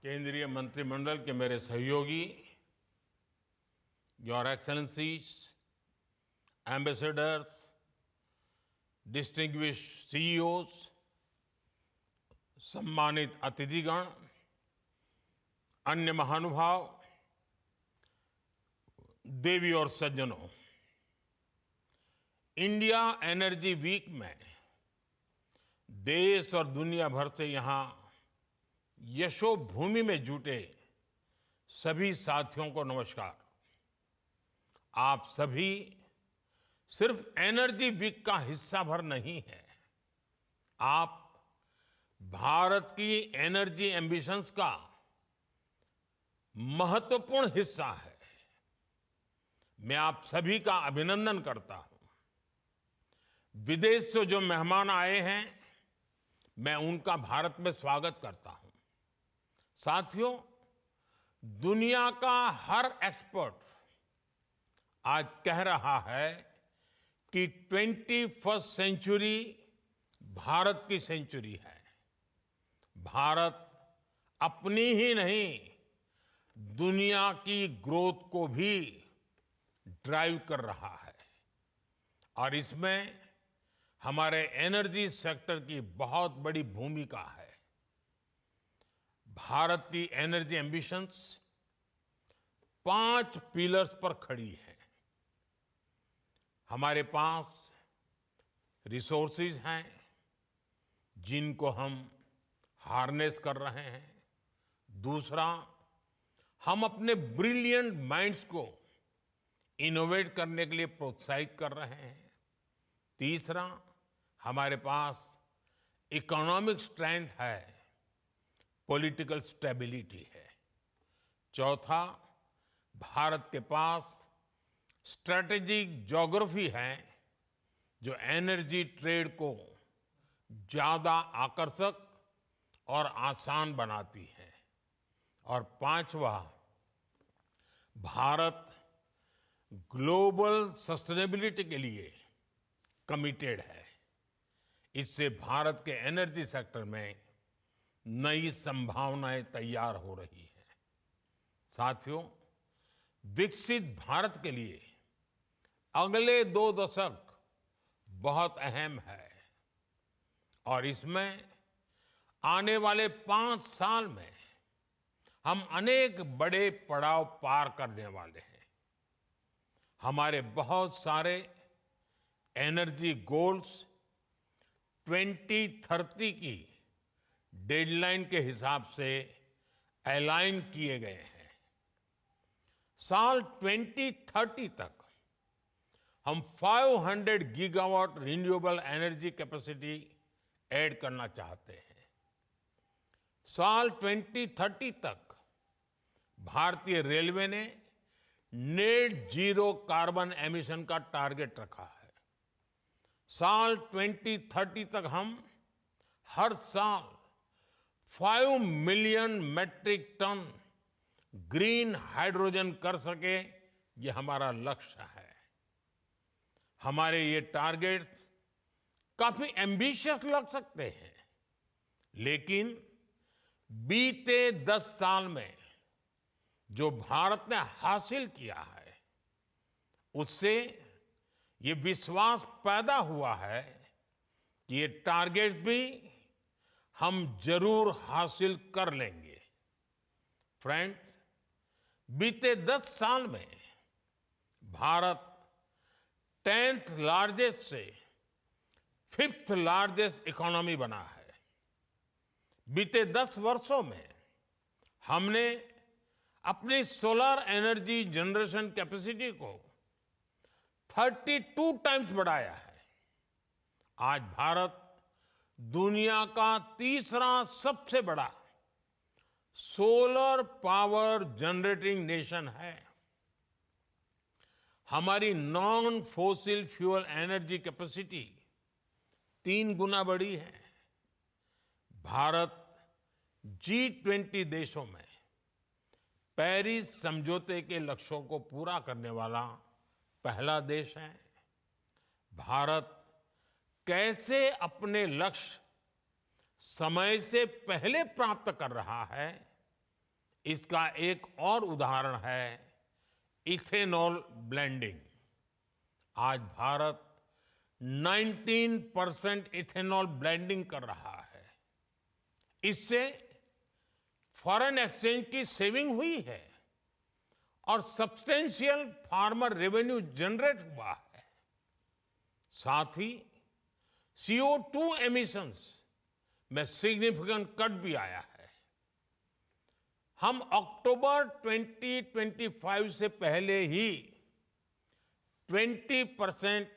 केंद्रीय मंत्रिमंडल के मेरे सहयोगी, your excellencies, ambassadors, distinguished CEOs, सम्मानित अतिथिगण, अन्य महानुभाव, देवी और सज्जनों, इंडिया एनर्जी वीक में देश और दुनिया भर से यहाँ यशोभूमि में जुटे सभी साथियों को नमस्कार। आप सभी सिर्फ एनर्जी वीक का हिस्सा भर नहीं है, आप भारत की एनर्जी एम्बिशंस का महत्वपूर्ण हिस्सा है। मैं आप सभी का अभिनंदन करता हूं। विदेश से जो मेहमान आए हैं, मैं उनका भारत में स्वागत करता हूं। साथियों, दुनिया का हर एक्सपर्ट आज कह रहा है कि 21वीं सेंचुरी भारत की सेंचुरी है। भारत अपनी ही नहीं, दुनिया की ग्रोथ को भी ड्राइव कर रहा है और इसमें हमारे एनर्जी सेक्टर की बहुत बड़ी भूमिका है। भारत की एनर्जी एम्बिशंस 5 पिलर्स पर खड़ी है। हमारे पास रिसोर्सेज हैं जिनको हम हार्नेस कर रहे हैं। दूसरा, हम अपने ब्रिलियंट माइंड्स को इनोवेट करने के लिए प्रोत्साहित कर रहे हैं। तीसरा, हमारे पास इकोनॉमिक स्ट्रेंथ है, पॉलिटिकल स्टेबिलिटी है। चौथा, भारत के पास स्ट्रेटेजिक ज्योग्राफी है जो एनर्जी ट्रेड को ज्यादा आकर्षक और आसान बनाती है। और पांचवा, भारत ग्लोबल सस्टेनेबिलिटी के लिए कमिटेड है। इससे भारत के एनर्जी सेक्टर में नई संभावनाएं तैयार हो रही हैं। साथियों, विकसित भारत के लिए अगले 2 दशक बहुत अहम है और इसमें आने वाले 5 साल में हम अनेक बड़े पड़ाव पार करने वाले हैं। हमारे बहुत सारे एनर्जी गोल्स 2030 की डेडलाइन के हिसाब से अलाइन किए गए हैं। साल 2030 तक हम 500 gigawatt renewable energy capacity add करना चाहते हैं। साल 2030 तक भारतीय रेलवे ने नेट जीरो कार्बन एमिशन का टारगेट रखा है। साल 2030 तक हम हर साल 5 million metric ton green hydrogen कर सके, ये हमारा लक्ष्य है। हमारे ये टारगेट्स काफी एम्बिशियस लग सकते हैं, लेकिन बीते 10 साल में जो भारत ने हासिल किया है, उससे ये विश्वास पैदा हुआ है कि ये टारगेट्स भी हम जरूर हासिल कर लेंगे। फ्रेंड्स, बीते 10 साल में भारत 10th लार्जेस्ट से 5th लार्जेस्ट इकोनॉमी बना है। बीते 10 वर्षों में हमने अपनी सोलर एनर्जी जनरेशन कैपेसिटी को 32 टाइम्स बढ़ाया है। आज भारत दुनिया का तीसरा सबसे बड़ा सोलर पावर जनरेटिंग नेशन है। हमारी non fossil fuel energy capacity 3 गुना बढ़ी है। भारत G20 देशों में पेरिस समझौते के लक्ष्यों को पूरा करने वाला पहला देश है। भारत कैसे अपने लक्ष्य समय से पहले प्राप्त कर रहा है, इसका एक और उदाहरण है इथेनॉल ब्लेंडिंग। आज भारत 19% इथेनॉल ब्लेंडिंग कर रहा है। इससे फॉरेन एक्सचेंज की सेविंग हुई है और सब्सटेंशियल फार्मर रेवेन्यू जनरेट हुआ है। साथ ही CO2 एमिशंस में सिग्निफिकेंट कट भी आया है। हम अक्टूबर 2025 से पहले ही 20%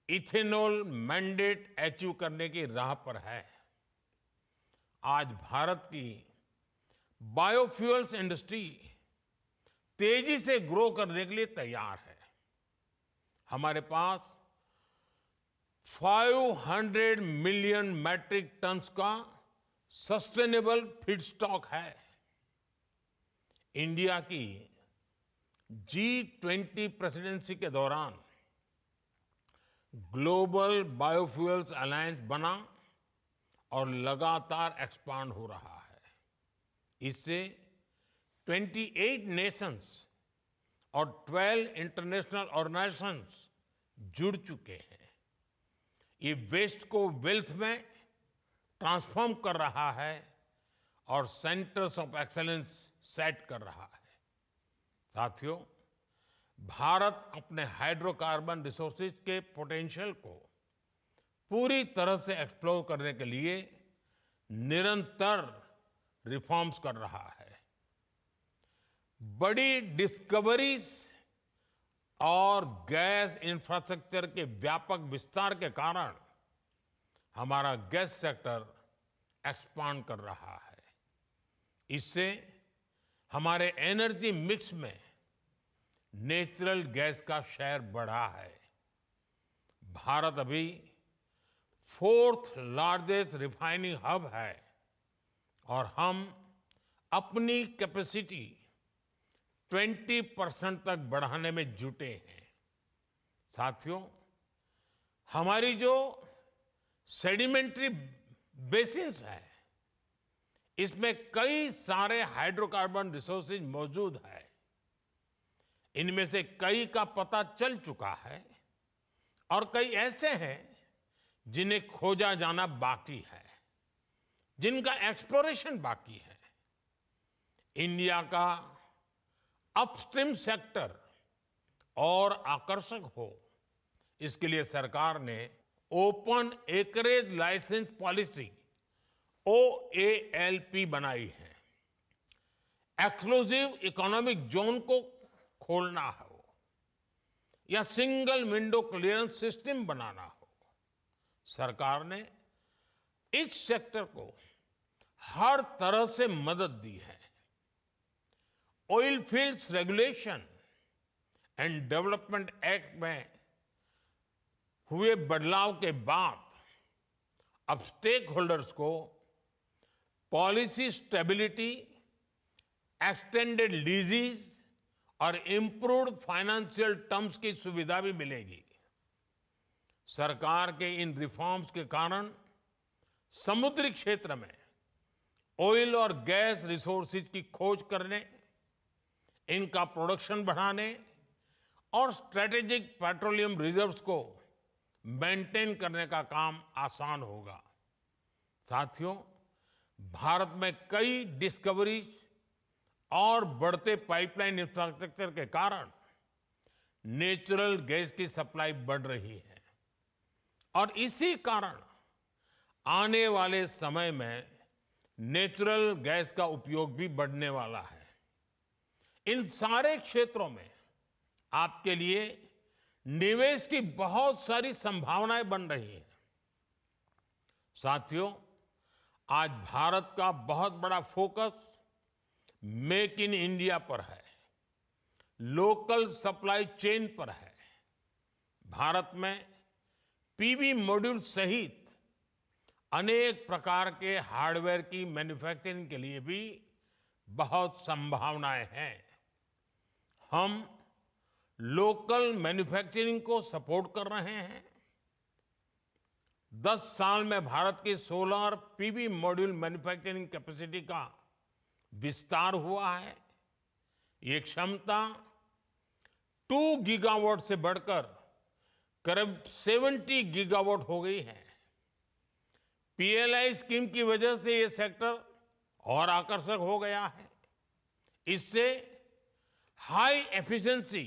इथेनॉल मैंडेट अचीव करने की राह पर है। आज भारत की बायोफ्यूल्स इंडस्ट्री तेजी से ग्रो करने के लिए तैयार है। हमारे पास 500 मिलियन मैट्रिक टन्स का सस्टेनेबल फीडस्टॉक है। इंडिया की G20 प्रेसिडेंसी के दौरान ग्लोबल बायोफ्यूल्स अलायंस बना और लगातार एक्सपांड हो रहा है। इससे 28 नेशंस और 12 इंटरनेशनल ऑर्गेनाइजेशंस जुड़ चुके हैं। ये वेस्ट को वेल्थ में ट्रांसफॉर्म कर रहा है और सेंटर्स ऑफ एक्सीलेंस सेट कर रहा है। साथियों, भारत अपने हाइड्रोकार्बन रिसोर्सेज के पोटेंशियल को पूरी तरह से एक्सप्लोर करने के लिए निरंतर रिफॉर्म्स कर रहा है। बड़ी डिस्कवरीज और गैस इंफ्रास्ट्रक्चर के व्यापक विस्तार के कारण हमारा गैस सेक्टर एक्सपांड कर रहा है। इससे हमारे एनर्जी मिक्स में नेचुरल गैस का शेयर बढ़ा है। भारत अभी 4th लार्जेस्ट रिफाइनिंग हब है और हम अपनी कैपेसिटी 20% तक बढ़ाने में जुटे हैं। साथियों, हमारी जो सेडिमेंट्री बेसिन्स है, इसमें कई सारे हाइड्रोकार्बन रिसोर्सेज मौजूद है। इनमें से कई का पता चल चुका है और कई ऐसे हैं जिन्हें खोजा जाना बाकी है, जिनका एक्सप्लोरेशन बाकी है। इंडिया का अपस्ट्रीम सेक्टर और आकर्षक हो, इसके लिए सरकार ने open acreage licence policy OALP बनाई है। एक्सक्लूसिव इकोनॉमिक जोन को खोलना हो या सिंगल विंडो क्लियरेंस सिस्टम बनाना हो, सरकार ने इस सेक्टर को हर तरह से मदद दी है। Oil fields regulation and development act में हुए बदलाव के बाद अब स्टेक होल्डर्स को पॉलिसी स्टेबिलिटी, एक्सटेंडेड लीजेस और इंप्रूव्ड फाइनेंशियल टर्म्स की सुविधा भी मिलेगी। सरकार के इन रिफॉर्म्स के कारण समुद्री क्षेत्र में ऑयल और गैस रिसोर्सेज की खोज करने, इनका प्रोडक्शन बढ़ाने और स्ट्रेटेजिक पेट्रोलियम रिजर्व्स को मेंटेन करने का काम आसान होगा। साथियों, भारत में कई डिस्कवरीज और बढ़ते पाइपलाइन इंफ्रास्ट्रक्चर के कारण नेचुरल गैस की सप्लाई बढ़ रही है और इसी कारण आने वाले समय में नेचुरल गैस का उपयोग भी बढ़ने वाला है। इन सारे क्षेत्रों में आपके लिए निवेश की बहुत सारी संभावनाएं बन रही हैं। साथियों, आज भारत का बहुत बड़ा फोकस मेक इन इंडिया पर है, लोकल सप्लाई चेन पर है। भारत में पीवी मॉड्यूल सहित अनेक प्रकार के हार्डवेयर की मैन्युफैक्चरिंग के लिए भी बहुत संभावनाएं हैं। हम लोकल मैन्युफैक्चरिंग को सपोर्ट कर रहे हैं। 10 साल में भारत की solar PV module manufacturing capacity का विस्तार हुआ है। ये क्षमता 2 गीगावाट से बढ़कर करीब 70 गीगावाट हो गई है। पीएलआई स्कीम की वजह से ये सेक्टर और आकर्षक हो गया है। इससे high efficiency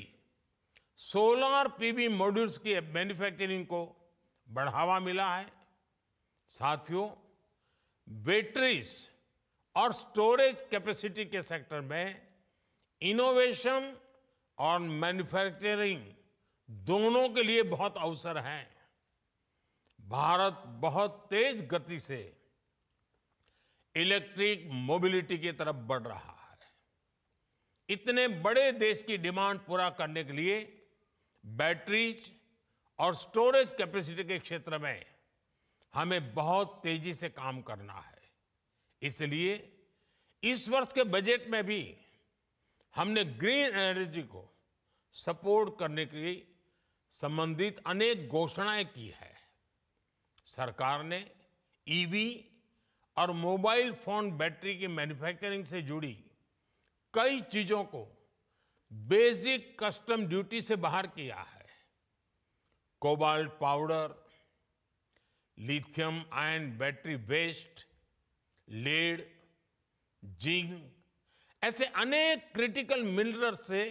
solar PV modules की मैन्युफैक्चरिंग को बढ़ावा मिला है। साथियों, बैटरीज और स्टोरेज कैपेसिटी के सेक्टर में इनोवेशन और मैन्युफैक्चरिंग दोनों के लिए बहुत अवसर हैं। भारत बहुत तेज गति से इलेक्ट्रिक मोबिलिटी की तरफ बढ़ रहा है। इतने बड़े देश की डिमांड पूरा करने के लिए बैटरीज और स्टोरेज कैपेसिटी के क्षेत्र में हमें बहुत तेजी से काम करना है। इसलिए इस वर्ष के बजट में भी हमने ग्रीन एनर्जी को सपोर्ट करने की संबंधित अनेक घोषणाएं की है। सरकार ने ईवी और मोबाइल फोन बैटरी की मैन्युफैक्चरिंग से जुड़ी कई चीजों को बेसिक कस्टम ड्यूटी से बाहर किया है। Cobalt powder, lithium ion battery waste, lead, zinc ऐसे अनेक क्रिटिकल मिनरल्स से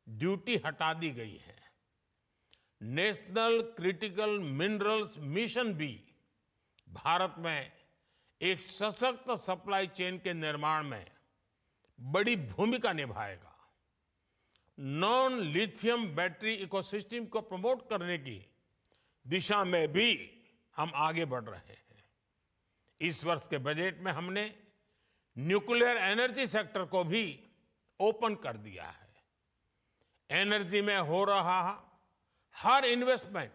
ड्यूटी हटा दी गई है। नेशनल क्रिटिकल मिनरल्स मिशन भी भारत में एक सशक्त सप्लाई चेन के निर्माण में बड़ी भूमिका निभाएगा। नॉन लिथियम बैटरी इकोसिस्टम को प्रमोट करने की दिशा में भी हम आगे बढ़ रहे हैं। इस वर्ष के बजट में हमने न्यूक्लियर एनर्जी सेक्टर को भी ओपन कर दिया है। एनर्जी में हो रहा हर इन्वेस्टमेंट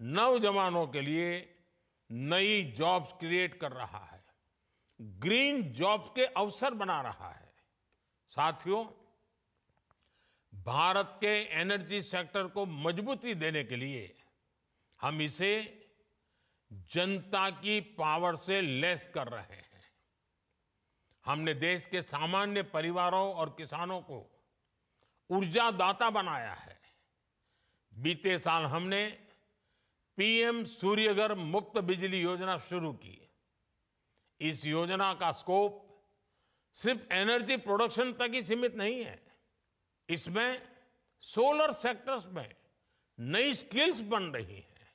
नौजवानों के लिए नई जॉब्स क्रिएट कर रहा है, ग्रीन जॉब्स के अवसर बना रहा है। साथियों, भारत के एनर्जी सेक्टर को मजबूती देने के लिए हम इसे जनता की पावर से लैस कर रहे हैं। हमने देश के सामान्य परिवारों और किसानों को ऊर्जा दाता बनाया है। बीते साल हमने पीएम सूर्यघर मुफ्त बिजली योजना शुरू की। इस योजना का स्कोप सिर्फ एनर्जी प्रोडक्शन तक ही सीमित नहीं है। इसमें सोलर सेक्टर्स में नई स्किल्स बन रही हैं,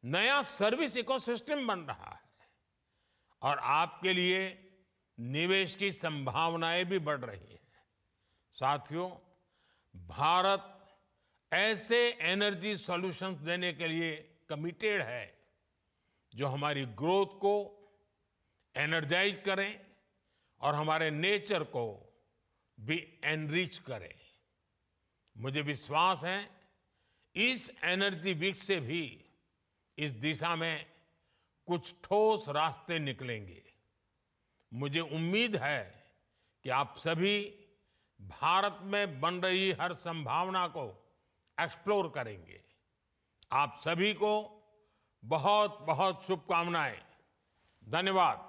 नया सर्विस इकोसिस्टम बन रहा है और आपके लिए निवेश की संभावनाएं भी बढ़ रही हैं। साथियों, भारत ऐसे एनर्जी सॉल्यूशंस देने के लिए कमिटेड है जो हमारी ग्रोथ को एनर्जाइज करें और हमारे नेचर को भी एनरिच करें। मुझे विश्वास है इस एनर्जी वीक से भी इस दिशा में कुछ ठोस रास्ते निकलेंगे। मुझे उम्मीद है कि आप सभी भारत में बन रही हर संभावना को एक्सप्लोर करेंगे। आप सभी को बहुत बहुत शुभकामनाएं। धन्यवाद।